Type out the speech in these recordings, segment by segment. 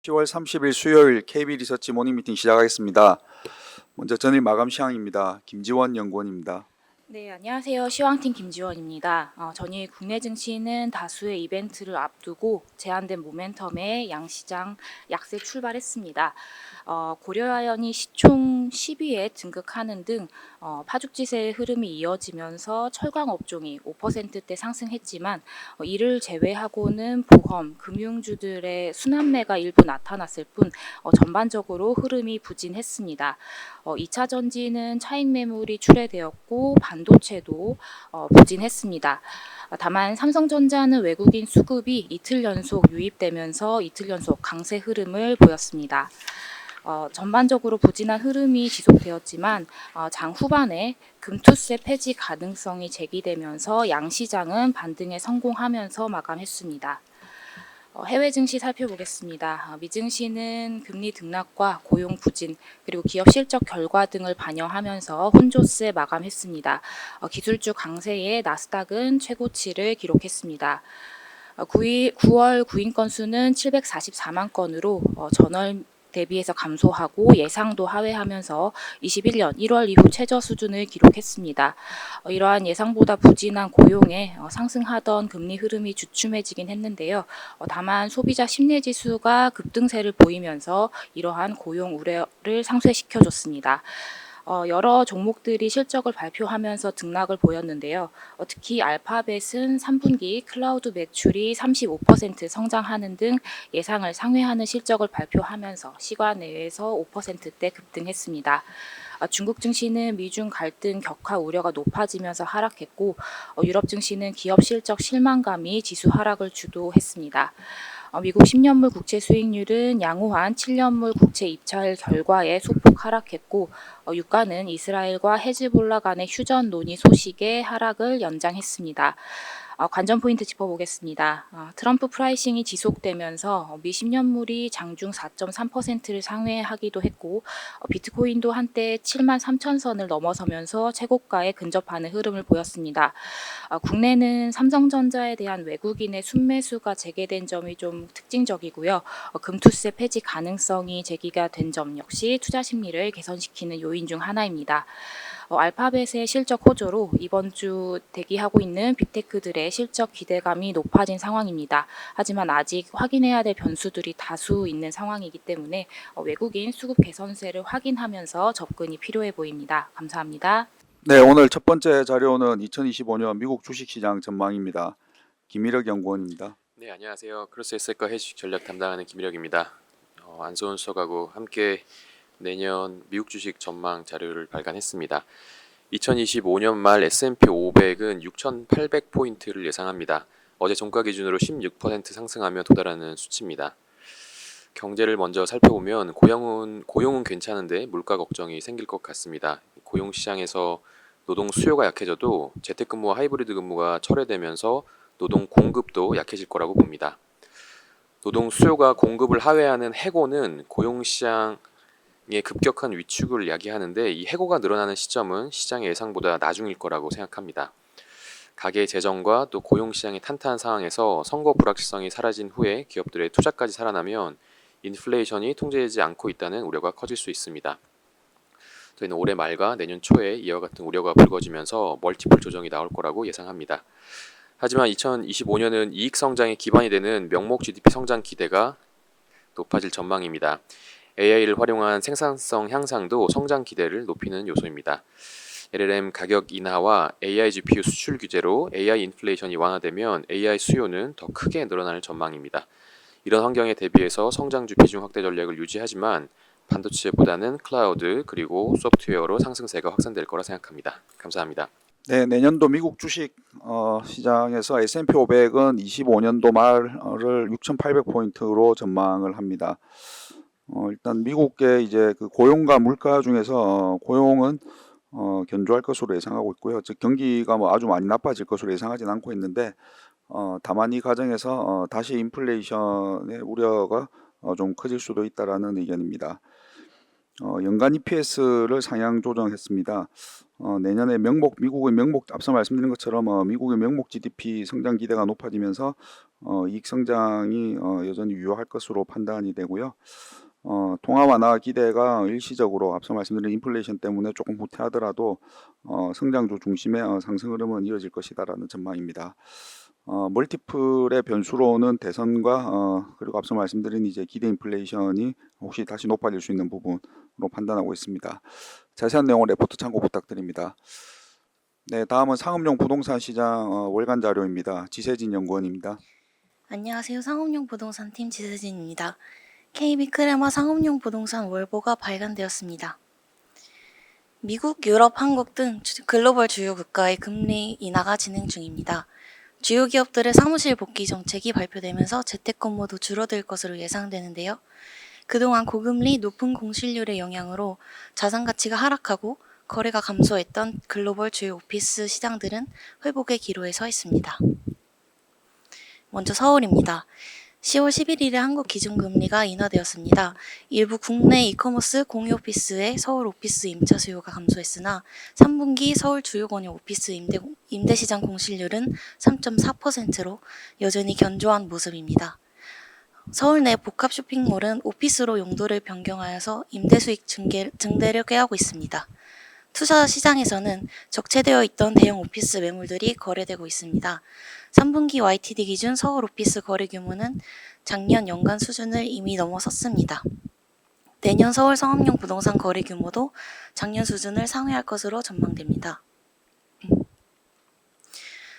10월 30일 수요일 KB 리서치 모닝 미팅 시작하겠습니다. 먼저 전일 마감 시황입니다. 김지원 연구원입니다. 네, 안녕하세요. 시황팀 김지원입니다. 전일 국내 증시는 다수의 이벤트를 앞두고 제한된 모멘텀에 양시장 약세 출발했습니다. 고려아연이 시총 10위에 등극하는 등 파죽지세의 흐름이 이어지면서 철강 업종이 5%대 상승했지만 이를 제외하고는 보험, 금융주들의 순환매가 일부 나타났을 뿐 전반적으로 흐름이 부진했습니다. 2차 전지는 차익 매물이 출회되었고 반도체도 부진했습니다. 다만 삼성전자는 외국인 수급이 이틀 연속 유입되면서 이틀 연속 강세 흐름을 보였습니다. 전반적으로 부진한 흐름이 지속되었지만 장 후반에 금투세 폐지 가능성이 제기되면서 양시장은 반등에 성공하면서 마감했습니다. 해외 증시 살펴보겠습니다. 미증시는 금리 등락과 고용 부진 그리고 기업 실적 결과 등을 반영하면서 혼조세 마감했습니다. 기술주 강세에 나스닥은 최고치를 기록했습니다. 9월 구인 건수는 744만 건으로 전월 대비해서 감소하고 예상도 하회하면서 21년 1월 이후 최저 수준을 기록했습니다. 이러한 예상보다 부진한 고용에 상승하던 금리 흐름이 주춤해지긴 했는데요. 다만 소비자 심리지수가 급등세를 보이면서 이러한 고용 우려를 상쇄시켜줬습니다. 여러 종목들이 실적을 발표하면서 등락을 보였는데요. 특히 알파벳은 3분기 클라우드 매출이 35% 성장하는 등 예상을 상회하는 실적을 발표하면서 시간 내에서 5%대 급등했습니다. 중국 증시는 미중 갈등 격화 우려가 높아지면서 하락했고 유럽 증시는 기업 실적 실망감이 지수 하락을 주도했습니다. 미국 10년물 국채 수익률은 양호한 7년물 국채 입찰 결과에 소폭 하락했고 유가는 이스라엘과 헤즈볼라 간의 휴전 논의 소식에 하락을 연장했습니다. 관전 포인트 짚어보겠습니다. 트럼프 프라이싱이 지속되면서 미 10년물이 장중 4.3%를 상회하기도 했고 비트코인도 한때 7만 3천 선을 넘어서면서 최고가에 근접하는 흐름을 보였습니다. 국내는 삼성전자에 대한 외국인의 순매수가 재개된 점이 좀 특징적이고요. 금투세 폐지 가능성이 제기가 된 점 역시 투자 심리를 개선시키는 요인 중 하나입니다. 알파벳의 실적 호조로 이번 주 대기하고 있는 빅테크들의 실적 기대감이 높아진 상황입니다. 하지만 아직 확인해야 될 변수들이 다수 있는 상황이기 때문에 외국인 수급 개선세를 확인하면서 접근이 필요해 보입니다. 감사합니다. 네, 오늘 첫 번째 자료는 2025년 미국 주식시장 전망입니다. 김일혁 연구원입니다. 네, 안녕하세요. 크로스에셋과 해주식 전략 담당하는 김일혁입니다. 안소은 수석하고 함께 내년 미국 주식 전망 자료를 발간했습니다. 2025년 말 S&P 500은 6,800포인트를 예상합니다. 어제 종가 기준으로 16% 상승하며 도달하는 수치입니다. 경제를 먼저 살펴보면 고용은 괜찮은데 물가 걱정이 생길 것 같습니다. 고용 시장에서 노동 수요가 약해져도 재택근무와 하이브리드 근무가 철회되면서 노동 공급도 약해질 거라고 봅니다. 노동 수요가 공급을 하회하는 해고는 고용 시장의 급격한 위축을 야기하는데 이 해고가 늘어나는 시점은 시장의 예상보다 나중일 거라고 생각합니다. 가계 재정과 또 고용 시장이 탄탄한 상황에서 선거 불확실성이 사라진 후에 기업들의 투자까지 살아나면 인플레이션이 통제되지 않고 있다는 우려가 커질 수 있습니다. 저희는 올해 말과 내년 초에 이와 같은 우려가 불거지면서 멀티플 조정이 나올 거라고 예상합니다. 하지만 2025년은 이익 성장에 기반이 되는 명목 GDP 성장 기대가 높아질 전망입니다. AI를 활용한 생산성 향상도 성장 기대를 높이는 요소입니다. LLM 가격 인하와 AI GPU 수출 규제로 AI 인플레이션이 완화되면 AI 수요는 더 크게 늘어날 전망입니다. 이런 환경에 대비해서 성장주 비중 확대 전략을 유지하지만 반도체보다는 클라우드 그리고 소프트웨어로 상승세가 확산될 거라 생각합니다. 감사합니다. 네, 내년도 미국 주식 시장에서 S&P 500은 25년도 말을 6,800포인트로 전망을 합니다. 일단 미국의 이제 그 고용과 물가 중에서 고용은 견조할 것으로 예상하고 있고요. 즉 경기가 뭐 아주 많이 나빠질 것으로 예상하지는 않고 있는데 다만 이 과정에서 다시 인플레이션의 우려가 좀 커질 수도 있다라는 의견입니다. 연간 EPS를 상향 조정했습니다. 내년에 미국의 명목 앞서 말씀드린 것처럼 미국의 명목 GDP 성장 기대가 높아지면서 이익 성장이 여전히 유효할 것으로 판단이 되고요. 통화 완화 기대가 일시적으로 앞서 말씀드린 인플레이션 때문에 조금 후퇴하더라도 성장주 중심의 상승 흐름은 이어질 것이다라는 전망입니다. 멀티플의 변수로는 대선과 그리고 앞서 말씀드린 이제 기대 인플레이션이 혹시 다시 높아질 수 있는 부분으로 판단하고 있습니다. 자세한 내용은 레포트 참고 부탁드립니다. 네, 다음은 상업용 부동산 시장 월간 자료입니다. 지세진 연구원입니다. 안녕하세요. 상업용 부동산 팀 지세진입니다. KB 크레마 상업용 부동산 월보가 발간되었습니다. 미국, 유럽, 한국 등 글로벌 주요 국가의 금리 인하가 진행 중입니다. 주요 기업들의 사무실 복귀 정책이 발표되면서 재택근무도 줄어들 것으로 예상되는데요. 그동안 고금리, 높은 공실률의 영향으로 자산 가치가 하락하고 거래가 감소했던 글로벌 주요 오피스 시장들은 회복의 기로에 서 있습니다. 먼저 서울입니다. 10월 11일에 한국 기준금리가 인하되었습니다. 일부 국내 이커머스 공유오피스의 서울 오피스 임차 수요가 감소했으나 3분기 서울 주요 권역 오피스 임대시장 공실률은 3.4%로 여전히 견조한 모습입니다. 서울 내 복합 쇼핑몰은 오피스로 용도를 변경하여서 임대 수익 증대를 꾀하고 있습니다. 투자 시장에서는 적체되어 있던 대형 오피스 매물들이 거래되고 있습니다. 3분기 YTD 기준 서울 오피스 거래 규모는 작년 연간 수준을 이미 넘어섰습니다. 내년 서울 상업용 부동산 거래 규모도 작년 수준을 상회할 것으로 전망됩니다.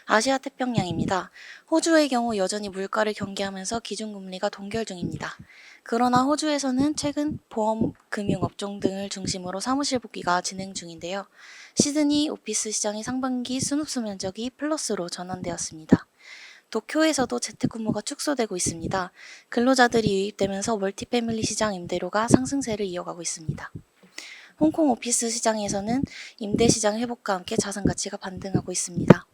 아시아 태평양입니다. 호주의 경우 여전히 물가를 경계하면서 기준금리가 동결 중입니다. 그러나 호주에서는 최근 보험, 금융 업종 등을 중심으로 사무실 복귀가 진행 중인데요. 시드니 오피스 시장의 상반기 순흡수 면적이 플러스로 전환되었습니다. 도쿄에서도 재택근무가 축소되고 있습니다. 근로자들이 유입되면서 멀티패밀리 시장 임대료가 상승세를 이어가고 있습니다. 홍콩 오피스 시장에서는 임대 시장 회복과 함께 자산 가치가 반등하고 있습니다.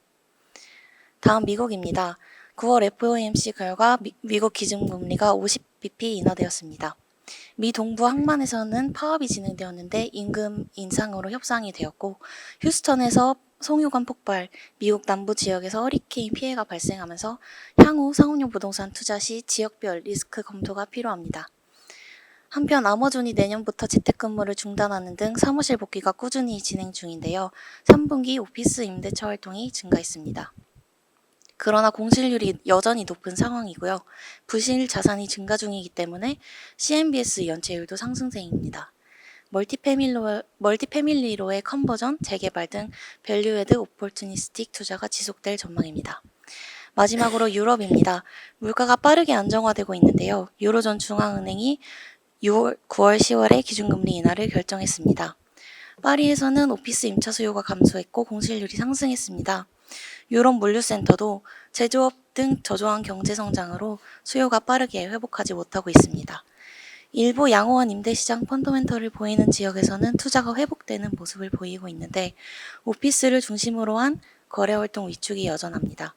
다음 미국입니다. 9월 FOMC 결과 미국 기준금리가 50bp 인하되었습니다. 미 동부 항만에서는 파업이 진행되었는데 임금 인상으로 협상이 되었고 휴스턴에서 송유관 폭발, 미국 남부 지역에서 허리케인 피해가 발생하면서 향후 상업용 부동산 투자 시 지역별 리스크 검토가 필요합니다. 한편 아마존이 내년부터 재택근무를 중단하는 등 사무실 복귀가 꾸준히 진행 중인데요. 3분기 오피스 임대차 활동이 증가했습니다. 그러나 공실률이 여전히 높은 상황이고요. 부실 자산이 증가 중이기 때문에 CMBS 연체율도 상승세입니다. 멀티패밀리로의 컨버전, 재개발 등 밸류애드 오퍼튜니스틱 투자가 지속될 전망입니다. 마지막으로 유럽입니다. 물가가 빠르게 안정화되고 있는데요. 유로존 중앙은행이 9월, 10월에 기준금리 인하를 결정했습니다. 파리에서는 오피스 임차 수요가 감소했고 공실률이 상승했습니다. 유럽 물류센터도 제조업 등 저조한 경제 성장으로 수요가 빠르게 회복하지 못하고 있습니다. 일부 양호한 임대시장 펀더멘털을 보이는 지역에서는 투자가 회복되는 모습을 보이고 있는데 오피스를 중심으로 한 거래활동 위축이 여전합니다.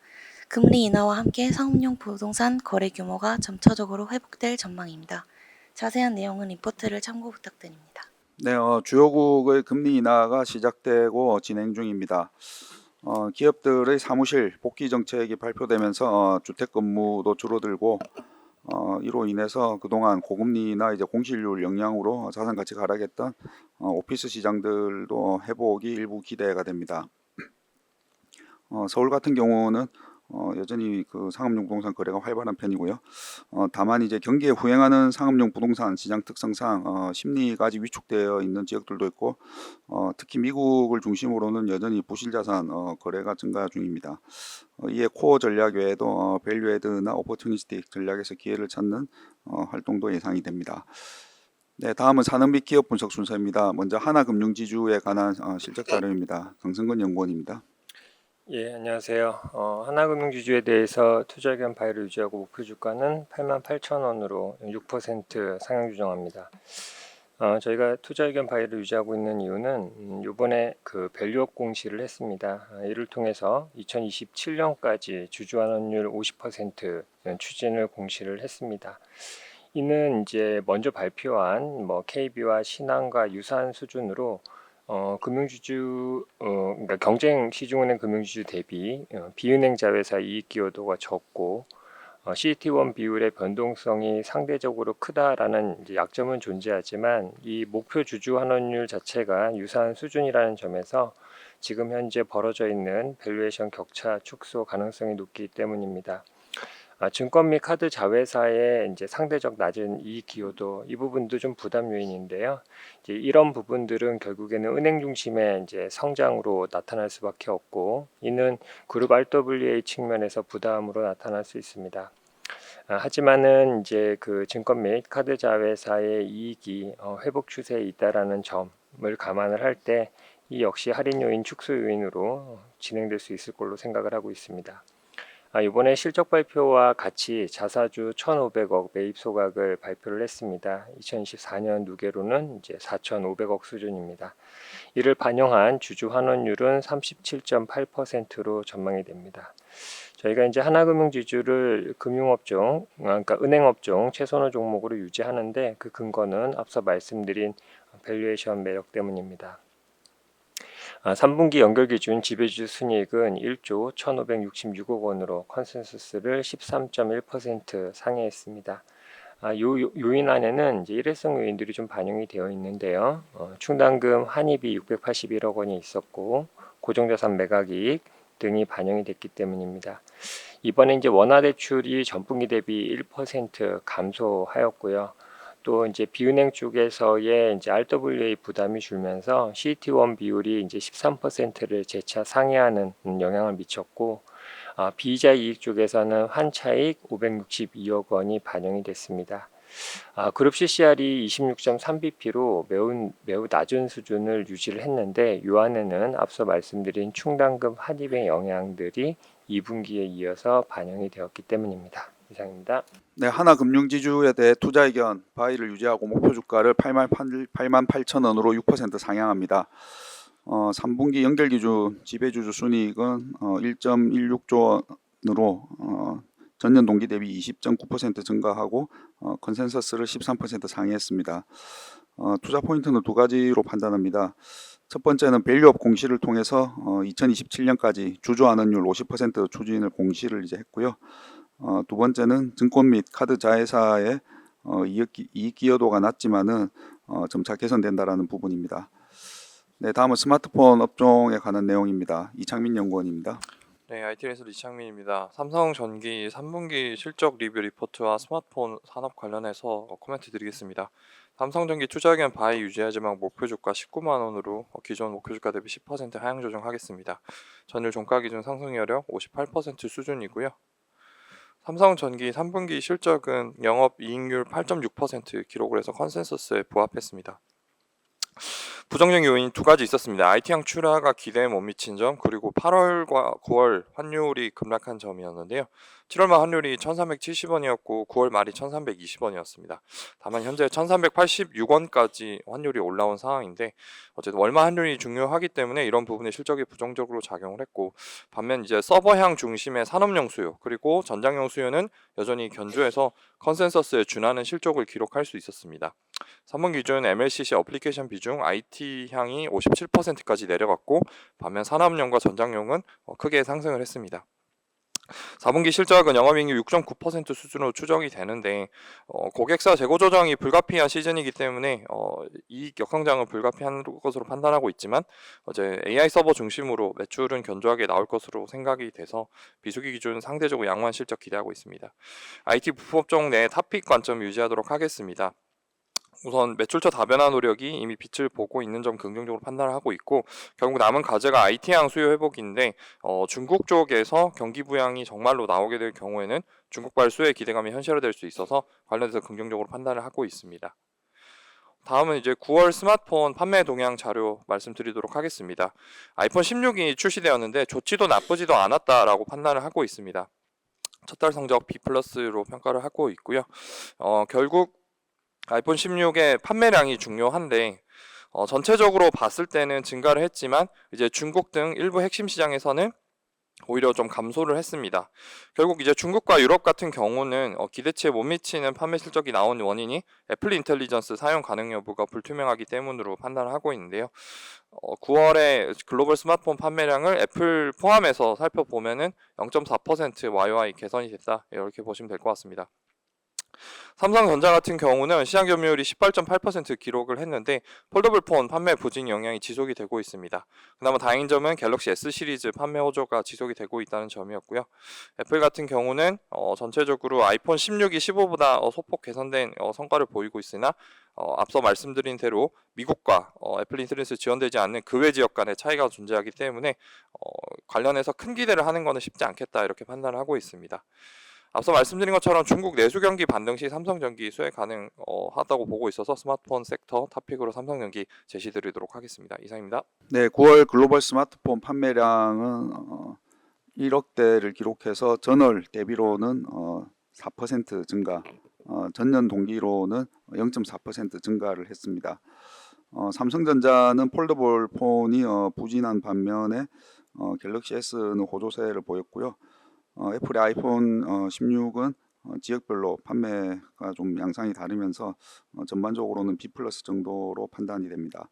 금리 인하와 함께 상업용 부동산 거래 규모가 점차적으로 회복될 전망입니다. 자세한 내용은 리포트를 참고 부탁드립니다. 네, 주요국의 금리 인하가 시작되고 진행 중입니다. 기업들의 사무실 복귀 정책이 발표되면서 주택근무도 줄어들고 이로 인해서 그동안 고금리나 이제 공실률 영향으로 자산 가치가 하락했던 오피스 시장들도 회복이 일부 기대가 됩니다. 서울 같은 경우는 여전히 그 상업용 부동산 거래가 활발한 편이고요. 다만 이제 경기에 후행하는 상업용 부동산 시장 특성상 심리가 아직 위축되어 있는 지역들도 있고 특히 미국을 중심으로는 여전히 부실 자산 거래가 증가 중입니다. 이에 코어 전략 외에도 밸류애드나 오퍼튜니스틱 전략에서 기회를 찾는 활동도 예상이 됩니다. 네, 다음은 산업 및 기업 분석 순서입니다. 먼저 하나금융지주에 관한 실적 자료입니다. 강성근 연구원입니다. 예, 안녕하세요. 하나금융지주에 대해서 투자 의견 바이를 유지하고 목표 주가는 88,000원으로 6% 상향 조정합니다. 저희가 투자 의견 바이를 유지하고 있는 이유는 이번에 그 밸류업 공시를 했습니다. 이를 통해서 2027년까지 주주환원율 50% 추진을 공시를 했습니다. 이는 이제 먼저 발표한 KB와 신한과 유사한 수준으로 그러니까 경쟁 시중은행 금융주주 대비 비은행 자회사 이익 기여도가 적고 CET1 비율의 변동성이 상대적으로 크다라는 이제 약점은 존재하지만 이 목표 주주 환원율 자체가 유사한 수준이라는 점에서 지금 현재 벌어져 있는 밸류에이션 격차 축소 가능성이 높기 때문입니다. 증권 및 카드 자회사의 이제 상대적 낮은 이익 기여도 이 부분도 좀 부담 요인인데요. 이제 이런 부분들은 결국에는 은행 중심의 이제 성장으로 나타날 수밖에 없고 이는 그룹 RWA 측면에서 부담으로 나타날 수 있습니다. 하지만은 이제 그 증권 및 카드 자회사의 이익이 회복 추세에 있다라는 점을 감안을 할 때 이 역시 할인 요인 축소 요인으로 진행될 수 있을 걸로 생각을 하고 있습니다. 이번에 실적 발표와 같이 자사주 1,500억 매입 소각을 발표를 했습니다. 2024년 누계로는 이제 4,500억 수준입니다. 이를 반영한 주주 환원율은 37.8%로 전망이 됩니다. 저희가 이제 하나금융지주를 금융업종, 그러니까 은행업종 최선호 종목으로 유지하는데 그 근거는 앞서 말씀드린 밸류에이션 매력 때문입니다. 3분기 연결 기준 지배주주 순이익은 1조 1,566억 원으로 컨센서스를 13.1% 상회했습니다. 요인 안에는 이제 일회성 요인들이 좀 반영이 되어 있는데요. 충당금 환입이 681억 원이 있었고 고정자산 매각이익 등이 반영이 됐기 때문입니다. 이번에 이제 원화대출이 전분기 대비 1% 감소하였고요. 또 이제 비은행 쪽에서의 이제 RWA 부담이 줄면서 CET1 비율이 이제 13%를 재차 상회하는 영향을 미쳤고, 비이자 이익 쪽에서는 환차익 562억 원이 반영이 됐습니다. 그룹 CCR이 26.3bp로 매우 낮은 수준을 유지를 했는데 이 안에는 앞서 말씀드린 충당금 환입의 영향들이 2분기에 이어서 반영이 되었기 때문입니다. 이상입니다. 네, 하나금융지주에 대해 투자 의견 바이를 유지하고 목표 주가를 88,000원으로 6% 상향합니다. 3분기 연결 기준 지배주주 순이익은 1.16조 원으로 전년 동기 대비 20.9% 증가하고 컨센서스를 13% 상회했습니다. 투자 포인트는 두 가지로 판단합니다. 첫 번째는 밸류업 공시를 통해서 2027년까지 주주 환원율 50% 추진을 공시를 이제 했고요. 두 번째는 증권 및 카드 자회사의 이익 기여도가 낮지만은 점차 개선된다라는 부분입니다. 네, 다음은 스마트폰 업종에 관한 내용입니다. 이창민 연구원입니다. 네, IT레이서 이창민입니다. 삼성전기 3분기 실적 리뷰 리포트와 스마트폰 산업 관련해서 코멘트 드리겠습니다. 삼성전기 투자 의견 바이 유지하지만 목표 주가 19만 원으로 기존 목표 주가 대비 10% 하향 조정하겠습니다. 전일 종가 기준 상승 여력 58% 수준이고요. 삼성전기 3분기 실적은 영업이익률 8.6% 기록을 해서 컨센서스에 부합했습니다. 부정적 요인이 두 가지 있었습니다. IT향 출하가 기대에 못 미친 점, 그리고 8월과 9월 환율이 급락한 점이었는데요. 7월 말 환율이 1,370원이었고 9월 말이 1,320원이었습니다. 다만 현재 1,386원까지 환율이 올라온 상황인데 어쨌든 월말 환율이 중요하기 때문에 이런 부분에 실적이 부정적으로 작용을 했고, 반면 이제 서버향 중심의 산업용 수요 그리고 전장용 수요는 여전히 견조해서 컨센서스에 준하는 실적을 기록할 수 있었습니다. 3분 기준 MLCC 어플리케이션 비중 IT향이 57%까지 내려갔고, 반면 산업용과 전장용은 크게 상승을 했습니다. 4분기 실적은 영업이익률 6.9% 수준으로 추정이 되는데 고객사 재고 조정이 불가피한 시즌이기 때문에 이익 역성장은 불가피한 것으로 판단하고 있지만 어제 AI 서버 중심으로 매출은 견조하게 나올 것으로 생각이 돼서 비수기 기준 상대적으로 양호한 실적 기대하고 있습니다. IT 부품업종 내 탑픽 관점 유지하도록 하겠습니다. 우선 매출처 다변화 노력이 이미 빛을 보고 있는 점 긍정적으로 판단을 하고 있고, 결국 남은 과제가 IT향 수요 회복인데 중국 쪽에서 경기 부양이 정말로 나오게 될 경우에는 중국발 수요의 기대감이 현실화될 수 있어서 관련해서 긍정적으로 판단을 하고 있습니다. 다음은 이제 9월 스마트폰 판매 동향 자료 말씀드리도록 하겠습니다. 아이폰 16이 출시되었는데 좋지도 나쁘지도 않았다라고 판단을 하고 있습니다. 첫 달 성적 B+로 평가를 하고 있고요. 결국 아이폰 16의 판매량이 중요한데 전체적으로 봤을 때는 증가를 했지만 이제 중국 등 일부 핵심 시장에서는 오히려 좀 감소를 했습니다. 결국 이제 중국과 유럽 같은 경우는 기대치에 못 미치는 판매 실적이 나온 원인이 애플 인텔리전스 사용 가능 여부가 불투명하기 때문으로 판단을 하고 있는데요. 9월에 글로벌 스마트폰 판매량을 애플 포함해서 살펴보면은 0.4% YOY 개선이 됐다. 이렇게 보시면 될 것 같습니다. 삼성전자 같은 경우는 시장 점유율이 18.8% 기록을 했는데 폴더블 폰 판매 부진 영향이 지속이 되고 있습니다. 그나마 다행인 점은 갤럭시 S 시리즈 판매 호조가 지속이 되고 있다는 점이었고요. 애플 같은 경우는 전체적으로 아이폰 16이 15보다 소폭 개선된 성과를 보이고 있으나 앞서 말씀드린 대로 미국과 애플 인터넷에 지원되지 않는 그 외 지역 간의 차이가 존재하기 때문에 관련해서 큰 기대를 하는 것은 쉽지 않겠다 이렇게 판단을 하고 있습니다. 앞서 말씀드린 것처럼 중국 내수 경기 반등 시 삼성전기 수혜 가능하다고 보고 있어서 스마트폰 섹터 탑픽으로 삼성전기 제시드리도록 하겠습니다. 이상입니다. 네, 9월 글로벌 스마트폰 판매량은 1억 대를 기록해서 전월 대비로는 4% 증가, 전년 동기로는 0.4% 증가를 했습니다. 삼성전자는 폴더블 폰이 부진한 반면에 갤럭시 S는 호조세를 보였고요. 애플의 아이폰 16은 지역별로 판매가 좀 양상이 다르면서 전반적으로는 B+ 정도로 판단이 됩니다.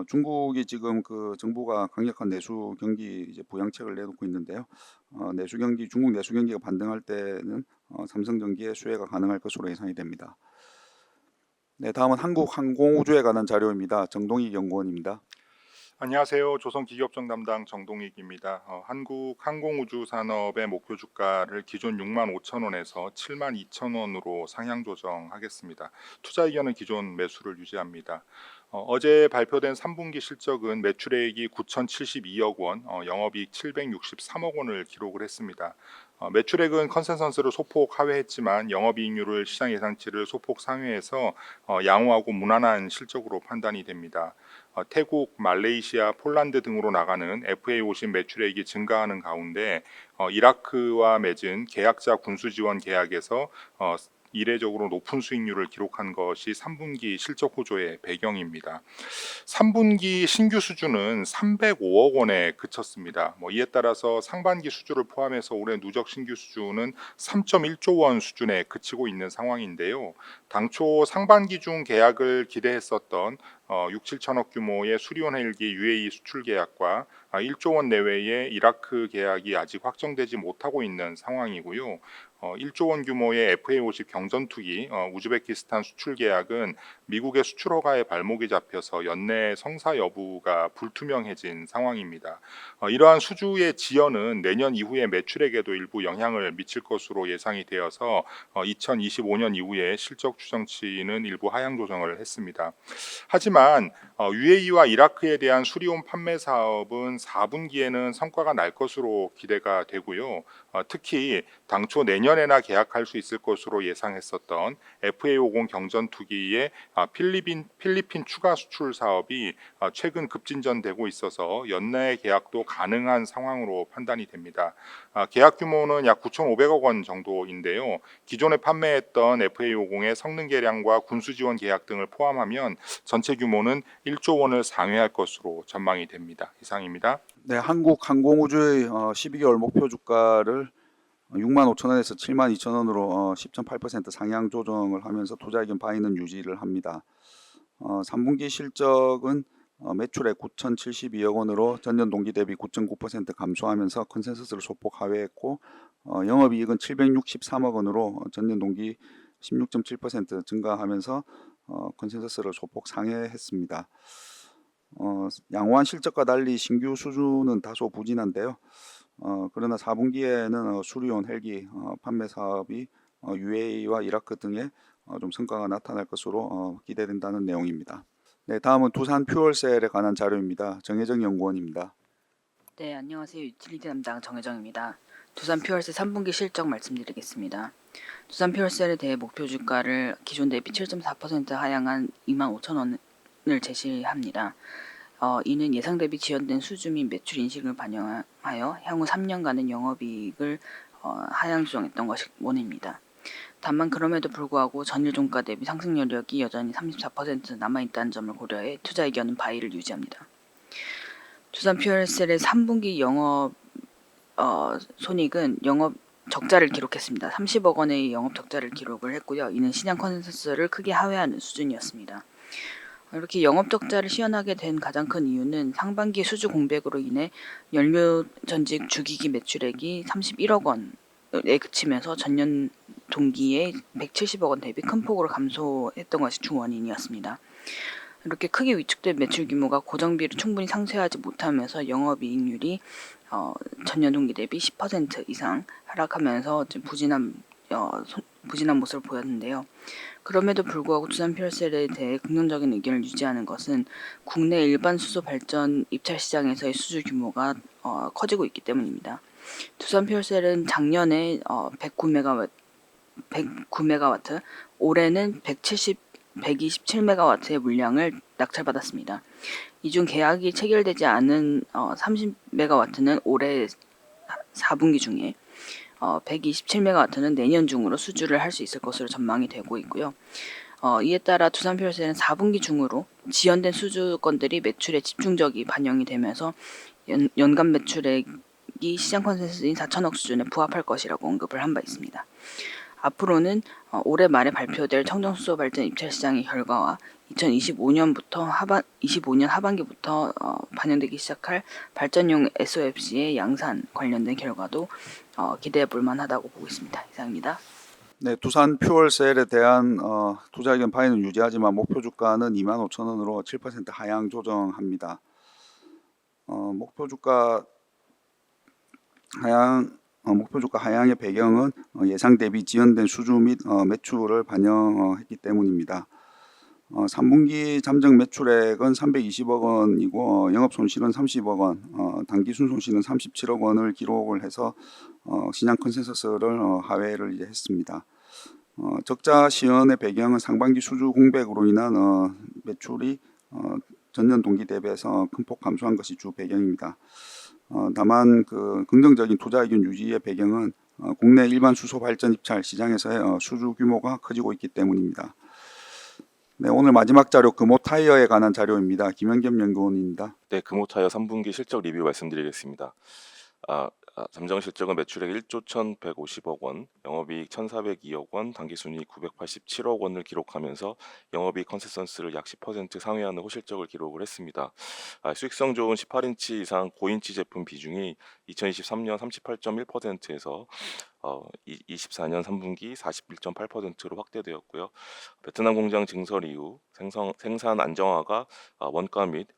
중국이 지금 그 정부가 강력한 내수 경기 이제 부양책을 내놓고 있는데요. 중국 내수 경기가 반등할 때는 삼성전기의 수혜가 가능할 것으로 예상이 됩니다. 네, 다음은 한국항공우주에 관한 자료입니다. 정동익 연구원입니다. 안녕하세요. 조선기업청 담당 정동익입니다. 한국 항공우주 산업의 목표 주가를 기존 65,000원에서 72,000원으로 상향 조정하겠습니다. 투자 의견은 기존 매수를 유지합니다. 어제 발표된 3분기 실적은 매출액이 9,072억 원, 영업이익 763억 원을 기록을 했습니다. 매출액은 컨센서스를 소폭 하회했지만 영업이익률을 시장 예상치를 소폭 상회해서 양호하고 무난한 실적으로 판단이 됩니다. 태국, 말레이시아, 폴란드 등으로 나가는 FA50 매출액이 증가하는 가운데 이라크와 맺은 계약자 군수 지원 계약에서 이례적으로 높은 수익률을 기록한 것이 3분기 실적 호조의 배경입니다. 3분기 신규 수주는 305억 원에 그쳤습니다. 이에 따라서 상반기 수주를 포함해서 올해 누적 신규 수주는 3.1조 원 수준에 그치고 있는 상황인데요. 당초 상반기 중 계약을 기대했었던 6, 7천억 규모의 수리온 헬기 UAE 수출 계약과 1조 원 내외의 이라크 계약이 아직 확정되지 못하고 있는 상황이고요. 1조 원 규모의 FA50 경전투기 우즈베키스탄 수출 계약은 미국의 수출 허가에 발목이 잡혀서 연내 성사 여부가 불투명해진 상황입니다. 이러한 수주의 지연은 내년 이후의 매출액에도 일부 영향을 미칠 것으로 예상이 되어서 2025년 이후에 실적 추정치는 일부 하향 조정을 했습니다. 하지만 UAE와 이라크에 대한 수리온 판매 사업은 4분기에는 성과가 날 것으로 기대가 되고요. 특히 당초 내년에나 계약할 수 있을 것으로 예상했었던 FA50 경전투기의 필리핀 추가 수출 사업이 최근 급진전되고 있어서 연내 계약도 가능한 상황으로 판단이 됩니다. 계약 규모는 약 9,500억 원 정도인데요. 기존에 판매했던 FA50의 성능 개량과 군수 지원 계약 등을 포함하면 전체 규모는 1조 원을 상회할 것으로 전망이 됩니다. 이상입니다. 네, 한국항공우주의 12개월 목표 주가를 65,000원에서 72,000원으로 10.8% 상향 조정을 하면서 투자 의견 바이는 유지를 합니다. 3분기 실적은 매출액 9,072억 원으로 전년 동기 대비 9.9% 감소하면서 컨센서스를 소폭 하회했고 영업이익은 763억 원으로 전년 동기 16.7% 증가하면서 컨센서스를 소폭 상회했습니다. 양호한 실적과 달리 신규 수주는 다소 부진한데요. 그러나 4분기에는 수리온 헬기 판매 사업이 UAE와 이라크 등에 좀 성과가 나타날 것으로 기대된다는 내용입니다. 네, 다음은 두산 퓨얼셀에 관한 자료입니다. 정혜정 연구원입니다. 네, 안녕하세요. 유틸리티 담당 정혜정입니다. 두산 퓨얼셀 3분기 실적 말씀드리겠습니다. 두산 퓨얼셀에 대해 목표 주가를 기존 대비 7.4% 하향한 25,000원을 제시합니다. 이는 예상 대비 지연된 수주 및 매출 인식을 반영하여 향후 3년간의 영업이익을 하향 조정했던 것이 원인입니다. 다만 그럼에도 불구하고 전일 종가 대비 상승 여력이 여전히 34% 남아있다는 점을 고려해 투자 의견은 바이를 유지합니다. 두산 퓨얼셀의 3분기 손익은 영업 적자를 기록했습니다. 30억 원의 영업 적자를 기록을 했고요. 이는 시장 컨센서스를 크게 하회하는 수준이었습니다. 이렇게 영업 적자를 시현하게 된 가장 큰 이유는 상반기 수주 공백으로 인해 연료 전직 주기기 매출액이 31억 원에 그치면서 전년 동기에 170억 원 대비 큰 폭으로 감소했던 것이 주원인이었습니다. 이렇게 크게 위축된 매출 규모가 고정비를 충분히 상쇄하지 못하면서 영업이익률이 전년 동기 대비 10% 이상 하락하면서 좀 부진한 모습을 보였는데요. 그럼에도 불구하고 두산퓨얼셀에 대해 긍정적인 의견을 유지하는 것은 국내 일반 수소 발전 입찰 시장에서의 수주 규모가 커지고 있기 때문입니다. 두산퓨얼셀은 작년에 109메가와트, 올해는 127메가와트의 물량을 낙찰받았습니다. 이 중 계약이 체결되지 않은 30메가와트는 올해 4분기 중에 127메가와트는 내년 중으로 수주를 할 수 있을 것으로 전망이 되고 있고요. 이에 따라 두산퓨얼셀은 4분기 중으로 지연된 수주 건들이 매출에 집중적이 반영이 되면서 연간 매출액이 시장 컨센서스인 4천억 수준에 부합할 것이라고 언급을 한 바 있습니다. 앞으로는 올해 말에 발표될 청정수소 발전 입찰 시장의 결과와 2025년 하반기부터 반영되기 시작할 발전용 SOFC의 양산 관련된 결과도 기대해 볼 만하다고 보고 있습니다. 이상입니다. 네, 두산 퓨얼셀에 대한 투자 의견 바이는 유지하지만 목표 주가는 25,000원으로 7% 하향 조정합니다. 목표 주가 하향의 배경은 예상 대비 지연된 수주 및 매출을 반영했기 때문입니다. 3분기 잠정 매출액은 320억 원이고 영업 손실은 30억 원, 당기 순손실은 37억 원을 기록을 해서 시장 컨센서스를 하회를 이제 했습니다. 적자 시현의 배경은 상반기 수주 공백으로 인한 매출이 전년 동기 대비해서 큰 폭 감소한 것이 주 배경입니다. 다만 그 긍정적인 투자 의견 유지의 배경은 국내 일반 수소 발전 입찰 시장에서의 수주 규모가 커지고 있기 때문입니다. 네, 오늘 마지막 자료 금호 타이어에 관한 자료입니다. 김현겸 연구원입니다. 네, 금호타이어 3분기 실적 리뷰 말씀드리겠습니다. 잠정 실적은 매출액 1조 1,150억 원, 영업이익 1,402억 원, 당기순이익 987억 원을 기록하면서 영업이익 컨센서스를 약 10% 상회하는 호실적을 기록을 했습니다. 수익성 좋은 18인치 이상 고인치 제품 비중이 2023년 38.1%에서 24년 3분기 41.8%로 확대되었고요. 베트남 공장 증설 이후 생산 안정화가 원가 및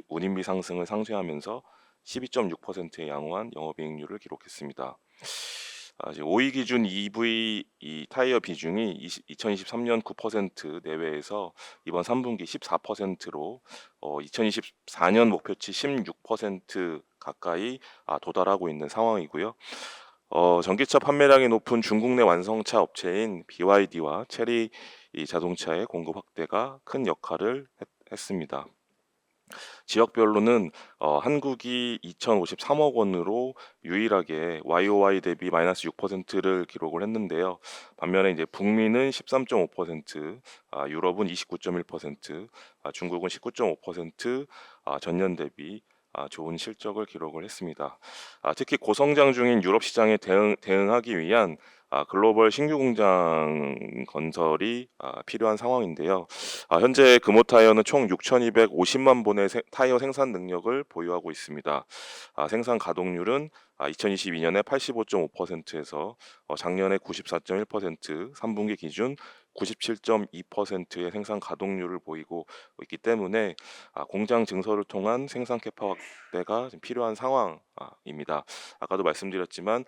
운임비 상승을 상쇄하면서 12.6%의 양호한 영업이익률을 기록했습니다. 5위 기준 EV 타이어 비중이 2023년 9% 내외에서 이번 3분기 14%로 2024년 목표치 16% 가까이 도달하고 있는 상황이고요. 전기차 판매량이 높은 중국 내 완성차 업체인 BYD와 체리 자동차의 공급 확대가 큰 역할을 했습니다. 지역별로는 한국이 2,053억 원으로 유일하게 YOY 대비 마이너스 6%를 기록을 했는데요. 반면에 이제 북미는 13.5%, 유럽은 29.1%, 중국은 19.5%, 전년 대비 좋은 실적을 기록을 했습니다. 특히 고성장 중인 유럽 시장에 대응하기 위한 글로벌 신규 공장 건설이 필요한 상황인데요. 현재 금호타이어는 총 6,250만 본의 타이어 생산 능력을 보유하고 있습니다. 생산 가동률은 2022년에 85.5%에서 작년에 94.1%, 3분기 기준 97.2%의 생산 가동률을 보이고 있기 때문에 공장 증설을 통한 생산 캐파 확대가 필요한 상황입니다. 아까도 말씀드렸지만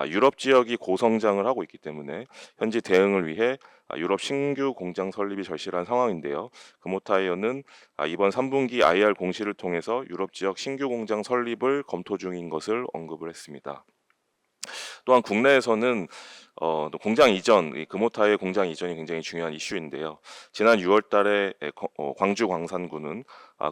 유럽 지역이 고성장을 하고 있기 때문에 현지 대응을 위해 유럽 신규 공장 설립이 절실한 상황인데요. 금호타이어는 이번 3분기 IR 공시를 통해서 유럽 지역 신규 공장 설립을 검토 중인 것을 언급을 했습니다. 또한 국내에서는 또 공장 이전, 이 금호타이어 공장 이전이 굉장히 중요한 이슈인데요. 지난 6월달에 광주 광산구는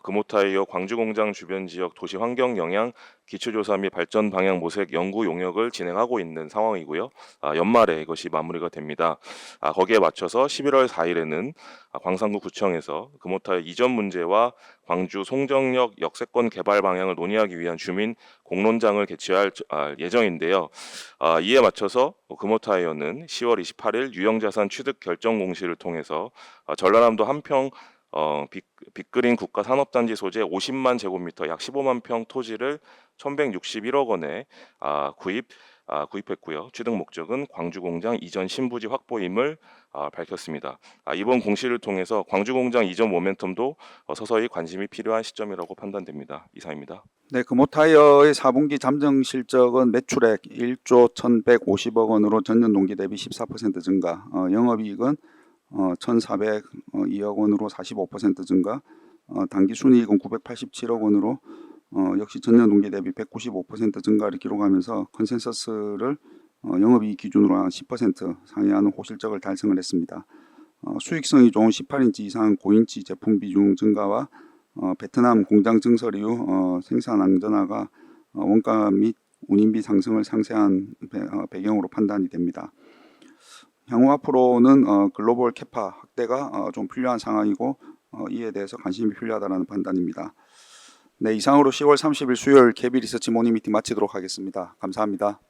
금호타이어 광주 공장 주변 지역 도시 환경 영향 기초조사 및 발전 방향 모색 연구 용역을 진행하고 있는 상황이고요. 연말에 이것이 마무리가 됩니다. 거기에 맞춰서 11월 4일에는 광산구 구청에서 금호타이어 이전 문제와 광주 송정역 역세권 개발 방향을 논의하기 위한 주민 공론장을 개최할 예정인데요. 이에 맞춰서 금호타이어는 10월 28일 유형자산 취득 결정 공시를 통해서 전라남도 한평 빅그린 국가산업단지 소재 50만 제곱미터 약 15만 평 토지를 1,161억 원에 구입했고요. 취득 목적은 광주 공장 이전 신부지 확보임을 밝혔습니다. 이번 공시를 통해서 광주 공장 이전 모멘텀도 서서히 관심이 필요한 시점이라고 판단됩니다. 이상입니다. 네, 금호타이어의 4분기 잠정 실적은 매출액 1조 1,150억 원으로 전년 동기 대비 14% 증가, 영업이익은 1,402억 원으로 45% 증가, 당기순이익은 987억 원으로 역시 전년 동기 대비 195% 증가를 기록하면서 컨센서스를 영업이익 기준으로 한 10% 상회하는 호실적을 달성을 했습니다. 수익성이 좋은 18인치 이상 고인치 제품 비중 증가와 베트남 공장 증설 이후 생산 안전화가 원가 및 운임비 상승을 상쇄한 배경으로 판단이 됩니다. 향후 앞으로는 글로벌 캐파 확대가 좀 필요한 상황이고 이에 대해서 관심이 필요하다는 판단입니다. 네, 이상으로 10월 30일 수요일 KB 리서치 모닝 미팅 마치도록 하겠습니다. 감사합니다.